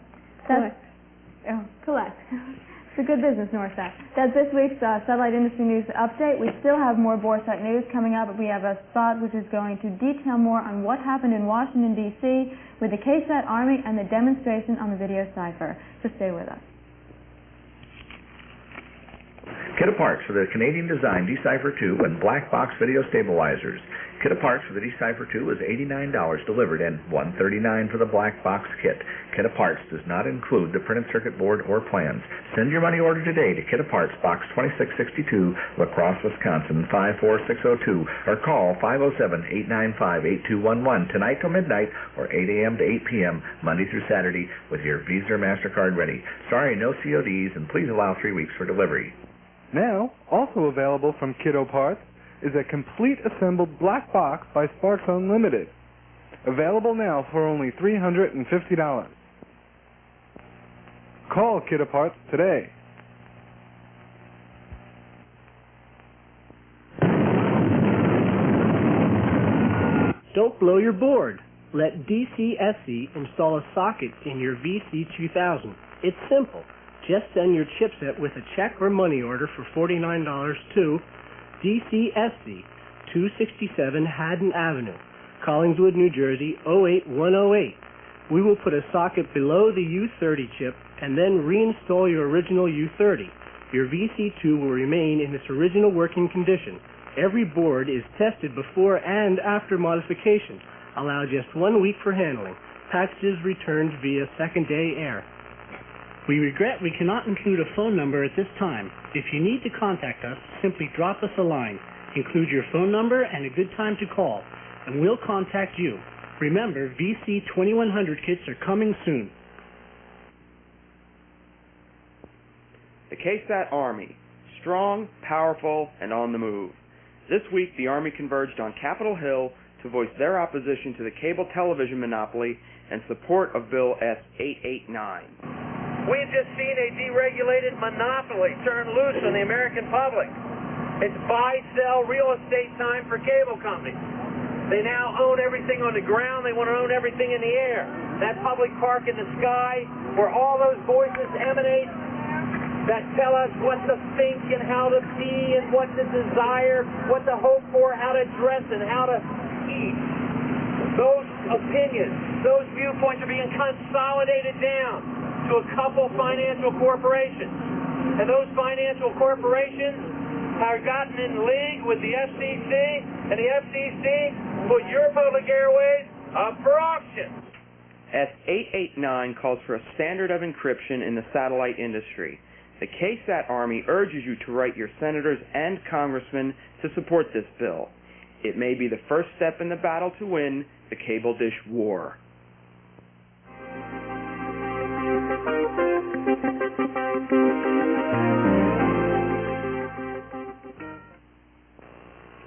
Collect. It's a good business, Norsat. That's this week's Satellite Industry News Update. We still have more Boresight news coming up, but we have a spot which is going to detail more on what happened in Washington, D.C. with the KSAT Army and the demonstration on the video cipher. So stay with us. Kit Parts for the Canadian-designed Decipher 2 and black box video stabilizers. Kit Parts for the Decipher 2 is $89 delivered and $139 for the black box kit. Kit Parts does not include the printed circuit board or plans. Send your money order today to Kit Parts, Box 2662, La Crosse, Wisconsin 54602, or call 507-895-8211 tonight till midnight or 8 a.m. to 8 p.m. Monday through Saturday with your Visa or MasterCard ready. Sorry, no CODs, and please allow 3 weeks for delivery. Now, also available from Kiddo Parts is a complete assembled black box by Sparks Unlimited. Available now for only $350. Call Kiddo Parts today. Don't blow your board. Let DCSC install a socket in your VC2000. It's simple. Just send your chipset with a check or money order for $49 to DCSC, 267 Haddon Avenue, Collingswood, New Jersey, 08108. We will put a socket below the U30 chip and then reinstall your original U30. Your VC2 will remain in its original working condition. Every board is tested before and after modification. Allow just 1 week for handling. Packages returned via second-day air. We regret we cannot include a phone number at this time. If you need to contact us, simply drop us a line. Include your phone number and a good time to call, and we'll contact you. Remember, VC 2100 kits are coming soon. The KSAT Army, strong, powerful, and on the move. This week, the Army converged on Capitol Hill to voice their opposition to the cable television monopoly and support of Bill S-889. We've just seen a deregulated monopoly turn loose on the American public. It's buy-sell real estate time for cable companies. They now own everything on the ground. They want to own everything in the air. That public park in the sky where all those voices emanate that tell us what to think and how to be and what to desire, what to hope for, how to dress and how to eat. Those opinions, those viewpoints are being consolidated down to a couple financial corporations. And those financial corporations have gotten in league with the FCC, and the FCC put your public airways up for auction. S-889 calls for a standard of encryption in the satellite industry. The KSAT Army urges you to write your senators and congressmen to support this bill. It may be the first step in the battle to win the cable dish war.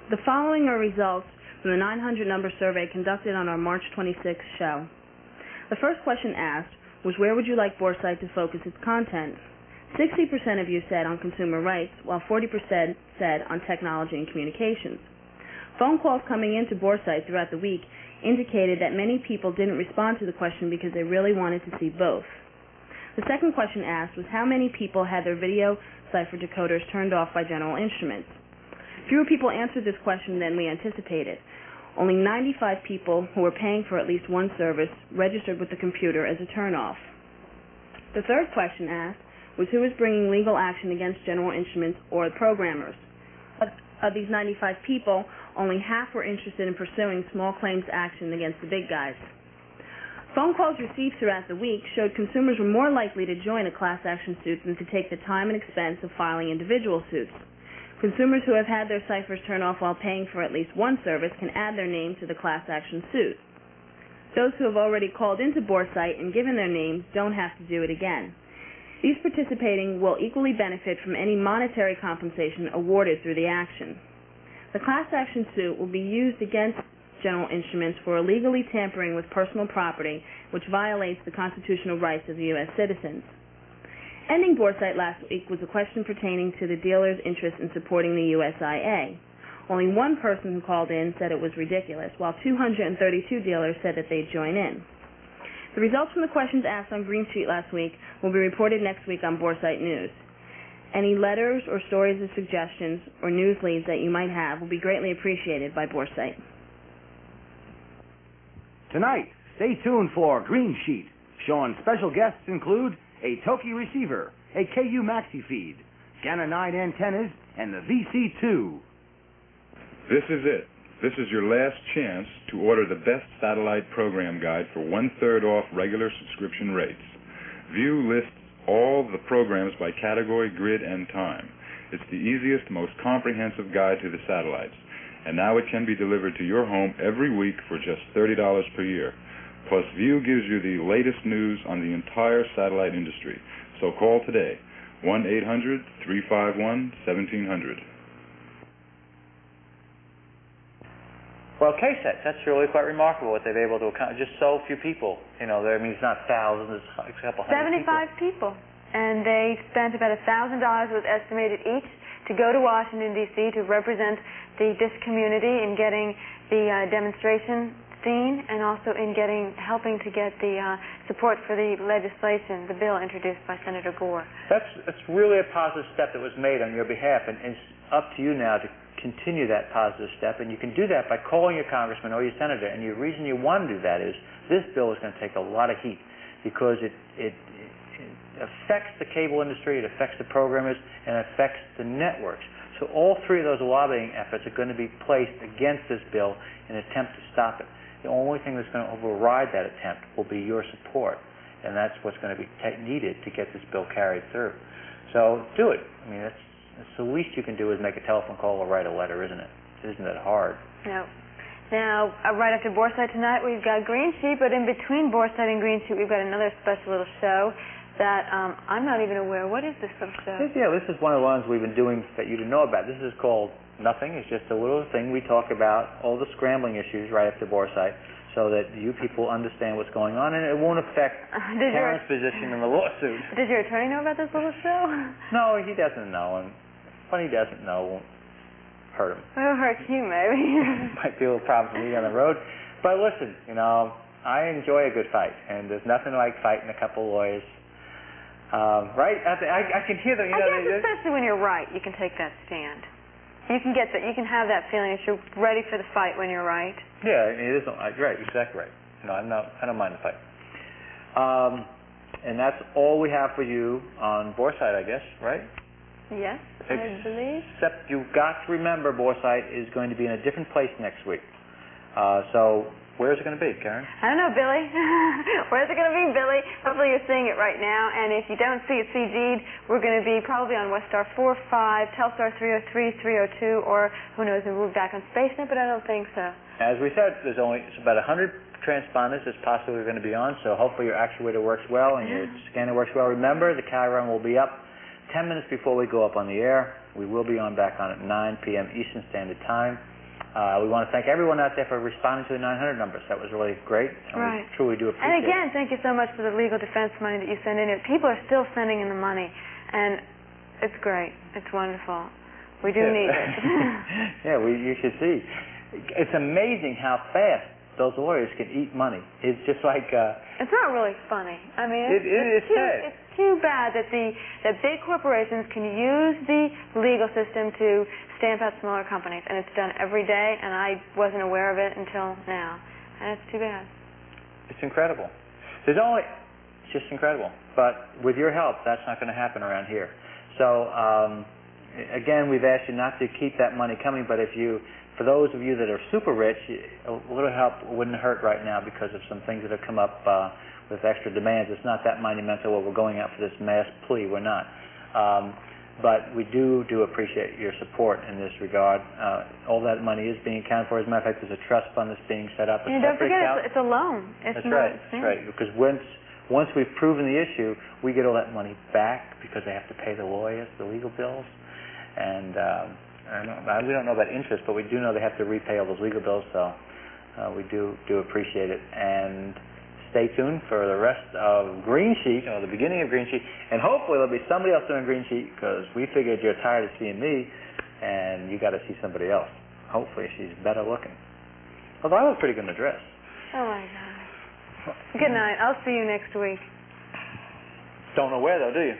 The following are results from the 900 number survey conducted on our March 26th show. The first question asked, was where would you like Boresight to focus its content? 60% of you said on consumer rights, while 40% said on technology and communications. Phone calls coming into Boresight throughout the week indicated that many people didn't respond to the question because they really wanted to see both. The second question asked was how many people had their video cipher decoders turned off by General Instruments. Fewer people answered this question than we anticipated. Only 95 people who were paying for at least one service registered with the computer as a turnoff. The third question asked was who was bringing legal action against General Instruments or the programmers. Of these 95 people, only half were interested in pursuing small claims action against the big guys. Phone calls received throughout the week showed consumers were more likely to join a class action suit than to take the time and expense of filing individual suits. Consumers who have had their ciphers turned off while paying for at least one service can add their name to the class action suit. Those who have already called into Boresight and given their names don't have to do it again. These participating will equally benefit from any monetary compensation awarded through the action. The class action suit will be used against General Instruments for illegally tampering with personal property, which violates the constitutional rights of U.S. citizens. Ending Boresight last week was a question pertaining to the dealer's interest in supporting the USIA. Only one person who called in said it was ridiculous, while 232 dealers said that they'd join in. The results from the questions asked on Green Sheet last week will be reported next week on Boresight News. Any letters or stories or suggestions or news leads that you might have will be greatly appreciated by Boresight. Tonight, stay tuned for Green Sheet. Shaun's special guests include a Toki receiver, a KU Maxi feed, Gamma 9 antennas, and the VC2. This is it. This is your last chance to order the best satellite program guide for 1/3 off regular subscription rates. View lists all the programs by category, grid, and time. It's the easiest, most comprehensive guide to the satellites. And now it can be delivered to your home every week for just $30 per year. Plus, View gives you the latest news on the entire satellite industry. So call today, 1-800-351-1700. Well, KSET, that's really quite remarkable what they've been able to accomplish. Just so few people, you know, I mean, it's not thousands, it's a couple hundred 75 people. And they spent about $1,000 was estimated each to go to Washington, D.C. to represent the DISC community in getting the demonstration seen and also in helping to get the support for the legislation, the bill introduced by Senator Gore. That's really a positive step that was made on your behalf, and it's up to you now to continue that positive step, and you can do that by calling your congressman or your senator, and the reason you want to do that is this bill is going to take a lot of heat because it affects the cable industry, it affects the programmers, and it affects the networks. So all three of those lobbying efforts are going to be placed against this bill in an attempt to stop it. The only thing that's going to override that attempt will be your support, and that's what's going to be needed to get this bill carried through. So do it. I mean, that's the least you can do is make a telephone call or write a letter, isn't it? Isn't it hard? No. Now, right after Boresight tonight, we've got Green Sheet, but in between Boresight and Green Sheet, we've got another special little show that I'm not even aware. What is this little show? Yeah, this is one of the ones we've been doing that you didn't know about. This is called Nothing. It's just a little thing we talk about, all the scrambling issues right after Boresight, so that you people understand what's going on, and it won't affect Karen's position in the lawsuit. Did your attorney know about this little show? No, he doesn't know, and what he doesn't know won't hurt him. It'll hurt you, maybe. Might be a little problem for me on the road. But listen, you know, I enjoy a good fight, and there's nothing like fighting a couple lawyers. Right? I can hear them. You know, I guess especially when you're right, you can take that stand. You can get that. You can have that feeling that you're ready for the fight when you're right. Yeah, it is right. Exactly right. You know, I don't mind the fight. And that's all we have for you on Boresight, I guess, right? Yes, I believe. Except you've got to remember, Boresight is going to be in a different place next week. So where's it going to be, Karen? I don't know, Billy. Where's it going to be, Billy? Hopefully you're seeing it right now. And if you don't see it CG'd, we're going to be probably on Westar 405, Telstar 303, 302, or who knows, we'll be back on SpaceNet, but I don't think so. As we said, it's about 100 transponders that's possibly going to be on, so hopefully your actuator works well and your scanner works well. Remember, the Chiron will be up 10 minutes before we go up on the air. We will be back on at 9 p.m. Eastern Standard Time. We want to thank everyone out there for responding to the 900 numbers. That was really great, and Right. we truly do appreciate And it. again, thank you so much for the legal defense money that you send in. People are still sending in the money, and it's great. It's wonderful. We do need it. Yeah, you should see. It's amazing how fast those lawyers can eat money. It's just like... it's not really funny. I mean, it's too bad that that big corporations can use the legal system to stamp out smaller companies, and it's done every day, and I wasn't aware of it until now, and it's too bad. It's incredible. It's just incredible. But with your help, that's not going to happen around here. So, again, we've asked you not to keep that money coming, but for those of you that are super rich, a little help wouldn't hurt right now because of some things that have come up with extra demands. It's not that monumental where we're going out for this mass plea. We're not. But we do appreciate your support in this regard. All that money is being accounted for. As a matter of fact, there's a trust fund that's being set up. And don't forget, it's a loan. That's right. That's right. Because once we've proven the issue, we get all that money back because they have to pay the lawyers, the legal bills. And we don't know about interest, but we do know they have to repay all those legal bills, so we do appreciate it. And stay tuned for the rest of Green Sheet, or the beginning of Green Sheet, and hopefully there'll be somebody else doing Green Sheet, because we figured you're tired of seeing me, and you got to see somebody else. Hopefully she's better looking. Although I look pretty good in the dress. Oh, my God. Good night. I'll see you next week. Don't know where, though, do you?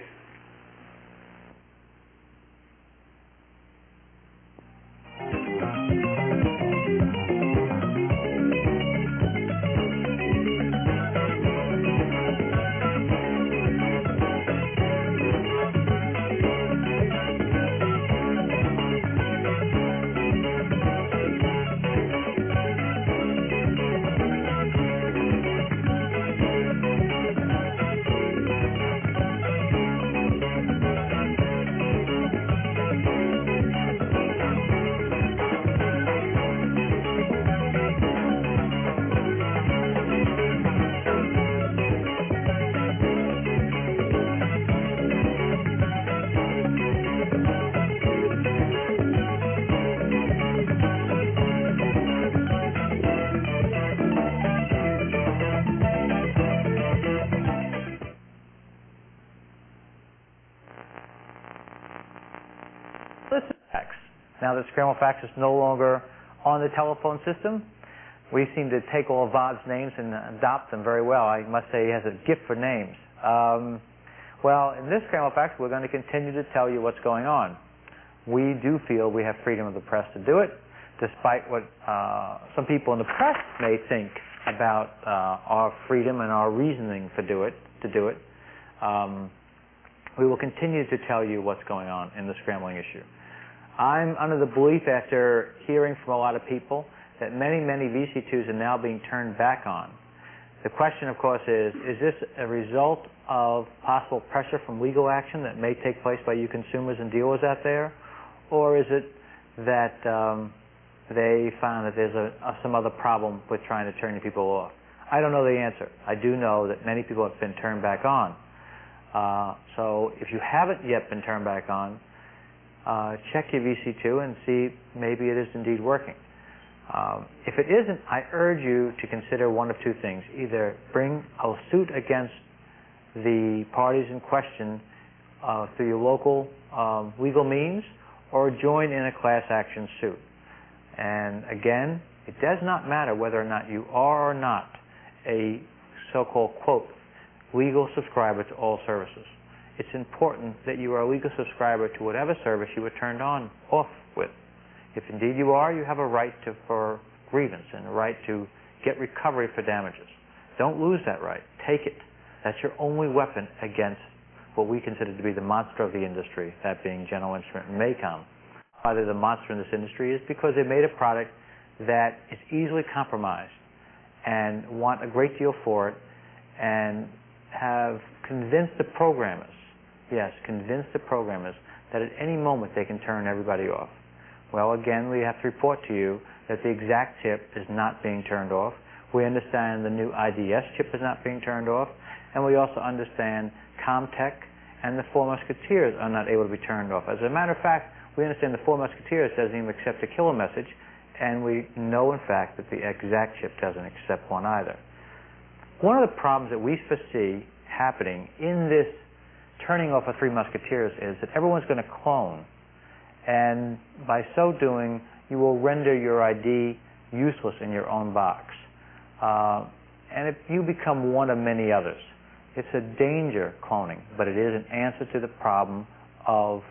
Now that Scramble Fax is no longer on the telephone system, we seem to take all of Vod's names and adopt them very well. I must say he has a gift for names. Well, in this Scramble Fax, we're going to continue to tell you what's going on. We do feel we have freedom of the press to do it, despite what some people in the press may think about our freedom and our reasoning to do it. We will continue to tell you what's going on in the scrambling issue. I'm under the belief, after hearing from a lot of people, that many VC2s are now being turned back on. The question, of course, is this a result of possible pressure from legal action that may take place by you consumers and dealers out there? Or is it that they found that there's some other problem with trying to turn people off? I don't know the answer. I do know that many people have been turned back on. So if you haven't yet been turned back on, check your VC2 and see maybe it is indeed working. If it isn't, I urge you to consider one of two things. Either bring a suit against the parties in question through your local legal means, or join in a class action suit. And again, it does not matter whether or not you are or not a so-called, quote, legal subscriber to all services. It's important that you are a legal subscriber to whatever service you were turned off with. If indeed you are, you have a right for grievance and a right to get recovery for damages. Don't lose that right. Take it. That's your only weapon against what we consider to be the monster of the industry, that being General Instrument and MACOM. Why they're the monster in this industry is because they made a product that is easily compromised and want a great deal for it, and have convinced the programmers, that at any moment they can turn everybody off. Well, again, we have to report to you that the exact chip is not being turned off. We understand the new IDS chip is not being turned off, and we also understand Comtech and the Four Musketeers are not able to be turned off. As a matter of fact, we understand the Four Musketeers doesn't even accept a killer message, and we know, in fact, that the exact chip doesn't accept one either. One of the problems that we foresee happening in this turning off of Three Musketeers is that everyone's going to clone, and by so doing, you will render your ID useless in your own box. And if you become one of many others, it's a danger, cloning, but it is an answer to the problem of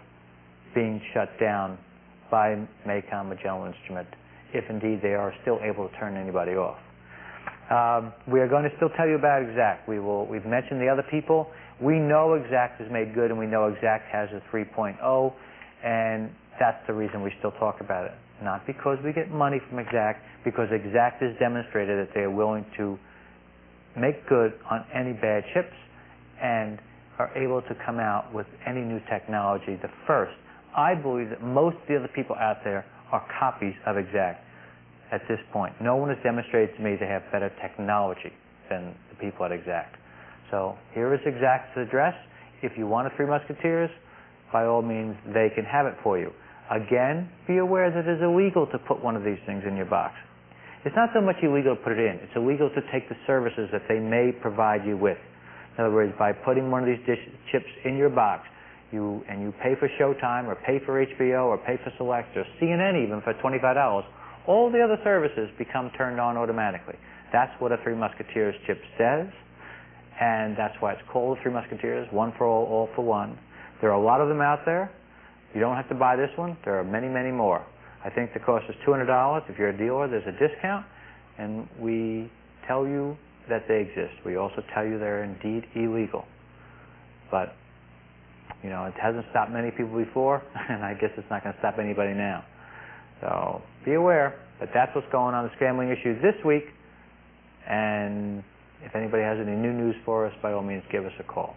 being shut down by MACOM, Magellan Instrument, if indeed they are still able to turn anybody off. We are going to still tell you about Exact. We've mentioned the other people. We know Exact is made good, and we know Exact has a 3.0, and that's the reason we still talk about it. Not because we get money from Exact, because Exact has demonstrated that they are willing to make good on any bad chips and are able to come out with any new technology the first. I believe that most of the other people out there are copies of Exact at this point. No one has demonstrated to me they have better technology than the people at Exact. So here is Exact's address. If you want a Three Musketeers, by all means, they can have it for you. Again, be aware that it is illegal to put one of these things in your box. It's not so much illegal to put it in. It's illegal to take the services that they may provide you with. In other words, by putting one of these chips in your box, you pay for Showtime or pay for HBO or pay for Select or CNN even for $25, all the other services become turned on automatically. That's what a Three Musketeers chip says, and that's why it's called the Three Musketeers, one for all for one. There are a lot of them out there. You don't have to buy this one. There are many, many more. I think the cost is $200. If you're a dealer, there's a discount, and we tell you that they exist. We also tell you they're indeed illegal. But, you know, it hasn't stopped many people before, and I guess it's not going to stop anybody now. So be aware that that's what's going on, the scrambling issue this week, and if anybody has any new news for us, by all means, give us a call.